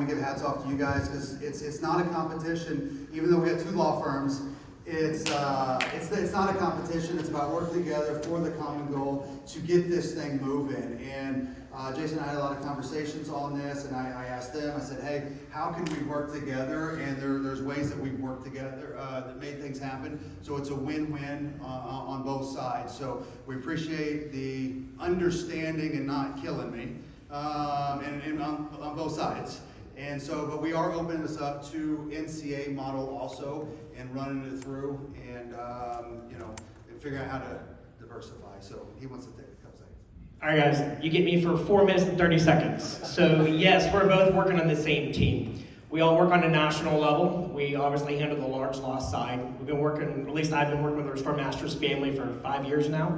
want to give hats off to you guys because it's not a competition. Even though we got 2 law firms, it's not a competition. It's about working together for the common goal to get this thing moving. And Jason and I had a lot of conversations on this, and I asked them, I said, hey, how can we work together? And there's ways that we've worked together that made things happen. So it's a win-win on both sides. So we appreciate the understanding and not killing me, and on both sides. And so, but we are opening this up to NCA model also and running it through and, and figuring out how to diversify. So he wants to take a couple seconds. All right, guys, you get me for 4 minutes and 30 seconds. So yes, we're both working on the same team. We all work on a national level. We obviously handle the large loss side. We've been working, at least I've been working with the Restore Masters family for 5 years now.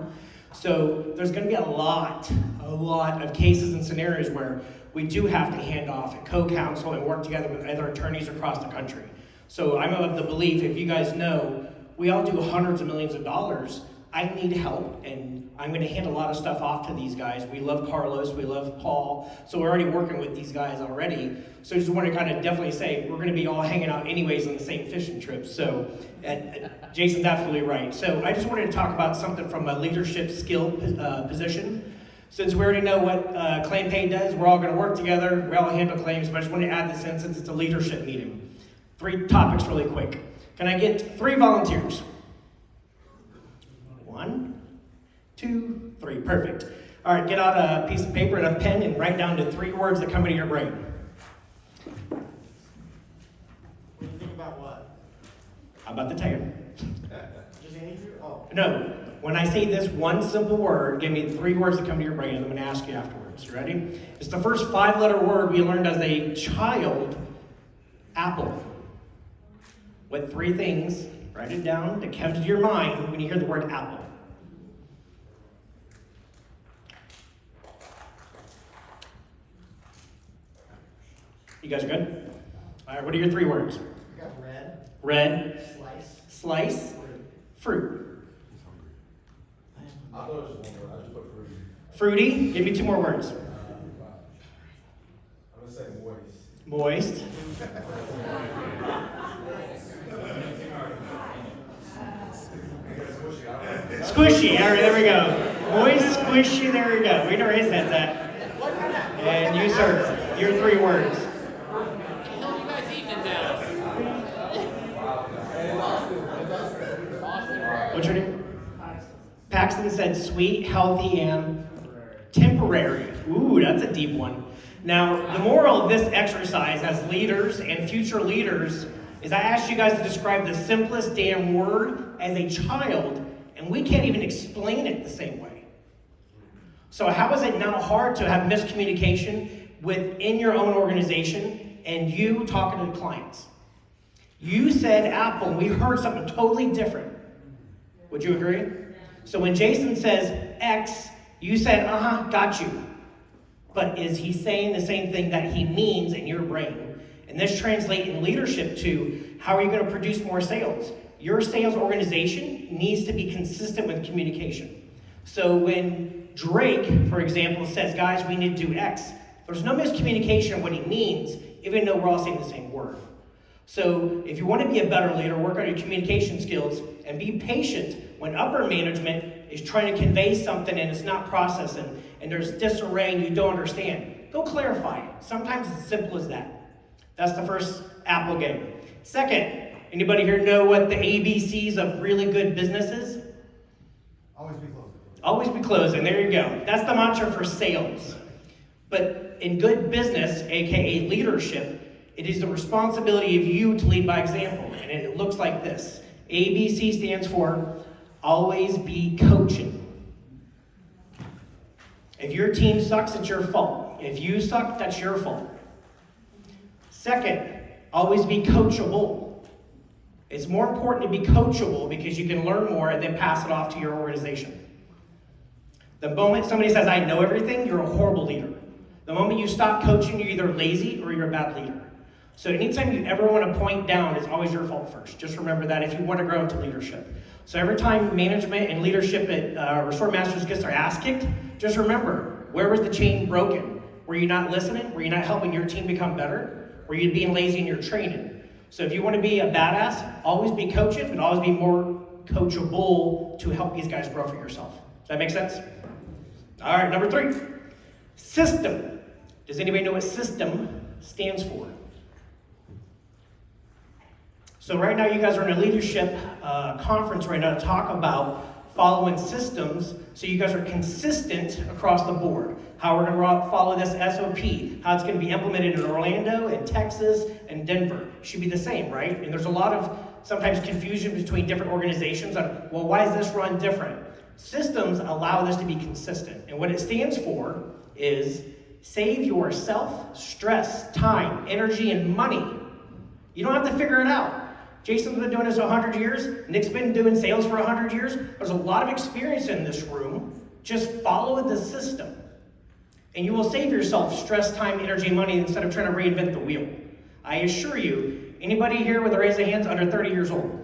So there's gonna be a lot of cases and scenarios where we do have to hand off and co-counsel and work together with other attorneys across the country. So I'm of the belief, if you guys know, we all do hundreds of millions of dollars. I need help, and I'm going to hand a lot of stuff off to these guys. We love Carlos, we love Paul, so we're already working with these guys already. So I just want to kind of definitely say, we're going to be all hanging out anyways on the same fishing trip. So Jason's absolutely right. So I just wanted to talk about something from a leadership skill position. Since we already know what claim pay does, we're all going to work together, we all handle claims, but I just want to add this in since it's a leadership meeting. 3 topics really quick. Can I get 3 volunteers? 1, 2, 3, perfect. All right, get out a piece of paper and a pen and write down the 3 words that come into your brain. What do you think about what? How about the tiger? Just Andrew? Oh. No, when I say this one simple word, give me 3 words that come to your brain, and I'm going to ask you afterwards. You ready? It's the first 5-letter word we learned as a child, apple. What 3 things, write it down, that comes to your mind when you hear the word apple? You guys are good? All right, what are your 3 words? We got red. Red. Slice. Slice. Fruit. I thought it was 1 word. I just put fruity. Fruity. Give me 2 more words. I'm gonna say moist. Moist. Squishy. All right, there we go. Moist, squishy. There we go. We know where his head's at. And you, sir, your 3 words. You guys eating it now? What's your name? Paxton said sweet, healthy, and temporary. Ooh, that's a deep one. Now, the moral of this exercise as leaders and future leaders is I asked you guys to describe the simplest damn word as a child, and we can't even explain it the same way. So how is it now hard to have miscommunication within your own organization and you talking to the clients? You said apple, and we heard something totally different. Would you agree? So when Jason says X, you said, got you. But is he saying the same thing that he means in your brain? And this translates in leadership to how are you going to produce more sales? Your sales organization needs to be consistent with communication. So when Drake, for example, says, guys, we need to do X, there's no miscommunication of what he means, even though we're all saying the same word. So if you want to be a better leader, work on your communication skills and be patient when upper management is trying to convey something and it's not processing and there's disarray and you don't understand. Go clarify it. Sometimes it's as simple as that. That's the first apple game. Second, anybody here know what the ABCs of really good business is? Always be close. Always be closing. There you go. That's the mantra for sales. But in good business, aka leadership, it is the responsibility of you to lead by example. And it looks like this. ABC stands for always be coaching. If your team sucks, it's your fault. If you suck, that's your fault. Second, always be coachable. It's more important to be coachable because you can learn more and then pass it off to your organization. The moment somebody says, I know everything, you're a horrible leader. The moment you stop coaching, you're either lazy or you're a bad leader. So anytime you ever want to point down, it's always your fault first. Just remember that if you want to grow into leadership. So every time management and leadership at Restore Masters gets their ass kicked, just remember, where was the chain broken? Were you not listening? Were you not helping your team become better? or you're being lazy in your training. So if you want to be a badass, always be coaching, but always be more coachable to help these guys grow for yourself. Does that make sense? All right, number 3, system. Does anybody know what system stands for? So right now you guys are in a leadership conference right now to talk about following systems so you guys are consistent across the board. How we're going to follow this SOP, how it's going to be implemented in Orlando, and Texas, and Denver. Should be the same, right? And there's a lot of sometimes confusion between different organizations on, well, why is this run different? Systems allow this to be consistent. And what it stands for is save yourself stress, time, energy, and money. You don't have to figure it out. Jason's been doing this 100 years. Nick's been doing sales for 100 years. There's a lot of experience in this room. Just follow the system. And you will save yourself stress, time, energy, and money instead of trying to reinvent the wheel. I assure you, anybody here with a raise of hands under 30 years old?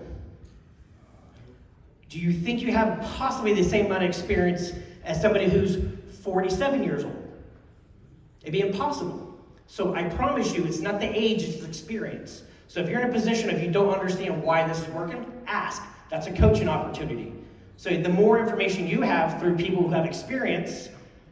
Do you think you have possibly the same amount of experience as somebody who's 47 years old? It'd be impossible. So I promise you, it's not the age, it's the experience. So if you're in a position, if you don't understand why this is working, ask. That's a coaching opportunity. So the more information you have through people who have experience,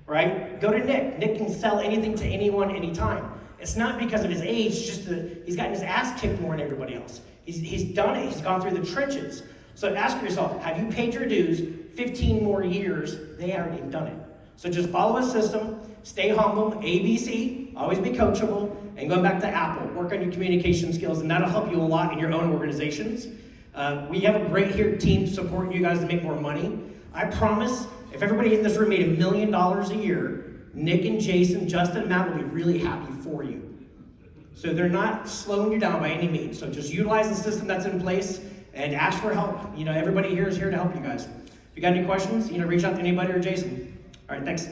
right? Go to Nick. Nick can sell anything to anyone, anytime. It's not because of his age, just that he's gotten his ass kicked more than everybody else. He's done it. He's gone through the trenches. So ask yourself, have you paid your dues 15 more years? They already have done it. So just follow a system, stay humble, ABC, always be coachable, and going back to Apple, work on your communication skills, and that'll help you a lot in your own organizations. We have a great team supporting you guys to make more money. I promise, if everybody in this room made $1 million a year, Nick and Jason, Justin, and Matt will be really happy for you. So they're not slowing you down by any means. So just utilize the system that's in place and ask for help. You know, everybody here is here to help you guys. If you got any questions, reach out to anybody or Jason. All right, thanks.